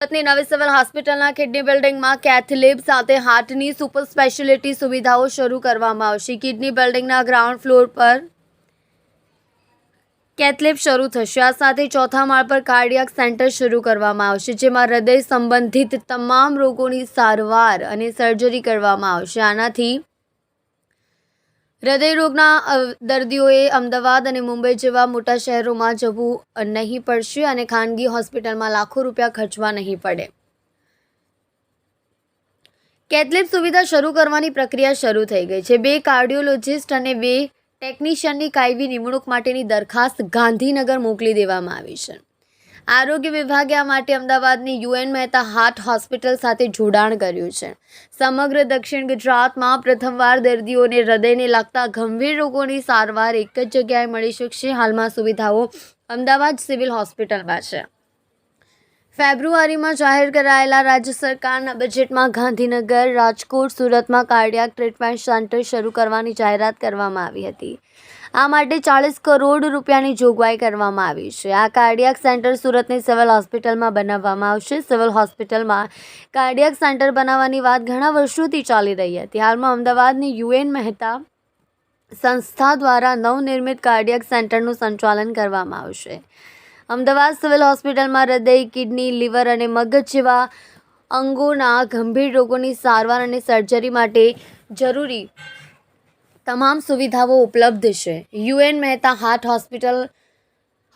સુરતની નવી સિવિલ હોસ્પિટલના કિડની બિલ્ડિંગમાં કેથલેબ સાથે હાર્ટની સુપર સ્પેશિયાલિટી સુવિધાઓ શરૂ કરવામાં આવશે. કિડની બિલ્ડિંગના ગ્રાઉન્ડ ફ્લોર પર કેથલેબ શરૂ થશે. આ સાથે ચોથા માળ પર કાર્ડિયાક સેન્ટર શરૂ કરવામાં આવશે, જેમાં હૃદય સંબંધિત તમામ રોગોની સારવાર અને સર્જરી કરવામાં આવશે. આનાથી હૃદય રોગના દર્દીઓએ અમદાવાદ અને મુંબઈ જેવા મોટા શહેરોમાં જવું નહીં પડશે અને ખાનગી હોસ્પિટલમાં લાખો રૂપિયા ખર્ચવા નહીં પડે. કેથલેબ સુવિધા શરૂ કરવાની પ્રક્રિયા શરૂ થઈ ગઈ છે. 2 કાર્ડિયોલોજિસ્ટ અને 2 ટેકનિશિયનની કાયમી નિમણૂક માટેની દરખાસ્ત ગાંધીનગર મોકલી દેવામાં આવી છે. આરોગ્ય વિભાગે આ માટે અમદાવાદની યુએન મહેતા હાર્ટ હોસ્પિટલ સાથે જોડાણ કર્યું છે. સમગ્ર દક્ષિણ ગુજરાતમાં પ્રથમવાર દર્દીઓને હૃદયને લગતા ગંભીર રોગોની સારવાર એક જ જગ્યાએ મળી શકશે. હાલમાં સુવિધાઓ અમદાવાદ સિવિલ હોસ્પિટલમાં છે. ફેબ્રુઆરીમાં જાહેર કરાયેલા રાજ્ય સરકારના બજેટમાં ગાંધીનગર, રાજકોટ, સુરતમાં કાર્ડિયાક ટ્રીટમેન્ટ સેન્ટર શરૂ કરવાની જાહેરાત કરવામાં આવી હતી. આ માટે 40 કરોડ રૂપિયાની જોગવાઈ કરવામાં આવી છે. આ કાર્ડિયાક સેન્ટર સુરતની સિવિલ હોસ્પિટલમાં બનાવવામાં આવશે. સિવિલ હોસ્પિટલમાં કાર્ડિયાક સેન્ટર બનાવવાની વાત ઘણા વર્ષોથી ચાલી રહી હતી. હાલમાં અમદાવાદની યુએન મહેતા સંસ્થા દ્વારા નવનિર્મિત કાર્ડિયાક સેન્ટરનું સંચાલન કરવામાં આવશે. અમદાવાદ સિવિલ હોસ્પિટલમાં હૃદય, કિડની, લીવર અને મગજ જેવા અંગોના ગંભીર રોગોની સારવાર અને સર્જરી માટે જરૂરી તમામ સુવિધાઓ ઉપલબ્ધ છે. યુએન મહેતા હાર્ટ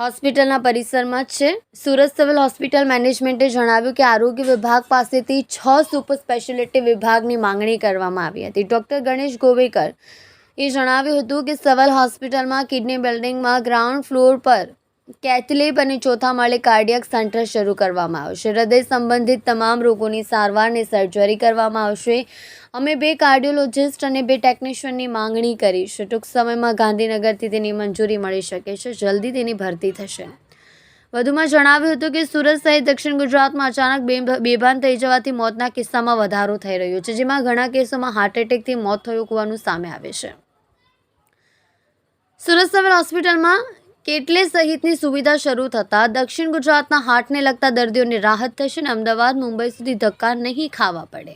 હોસ્પિટલના પરિસરમાં જ છે. સુરત સિવિલ હોસ્પિટલ મેનેજમેન્ટે જણાવ્યું કે આરોગ્ય વિભાગ પાસેથી 6 સુપર સ્પેશિયાલિટી વિભાગની માંગણી કરવામાં આવી હતી. ડૉક્ટર ગણેશ ગોવેકર એ જણાવ્યું હતું કે સિવિલ હોસ્પિટલમાં કિડની બિલ્ડિંગમાં ગ્રાઉન્ડ ફ્લોર પર કેથલેબ અને ચોથા માળે કાર્ડિયાક સેન્ટર શરૂ કરવામાં આવશે. હૃદય સંબંધિત તમામ રોગોની સારવારની સર્જરી કરવામાં આવશે. અમે 2 કાર્ડિયોલોજિસ્ટ અને 2 ટેકનિશિયનની માંગણી કરી છે. ટૂંક સમયમાં ગાંધીનગરથી તેની મંજૂરી મળી શકે છે. જલ્દી તેની ભરતી થશે. વધુમાં જણાવ્યું હતું કે સુરત સહિત દક્ષિણ ગુજરાતમાં અચાનક બેભાન થઈ જવાથી મોતના કિસ્સામાં વધારો થઈ રહ્યો છે, જેમાં ઘણા કેસોમાં હાર્ટ એટેકથી મોત થયું હોવાનું સામે આવે છે. સુરત સિવિલ હોસ્પિટલમાં કેટલે સહિતની સુવિધા શરૂ થતાં દક્ષિણ ગુજરાતના હાર્ટને લગતા દર્દીઓને રાહત થશે અને અમદાવાદ, મુંબઈ સુધી ધક્કા નહીં ખાવા પડે.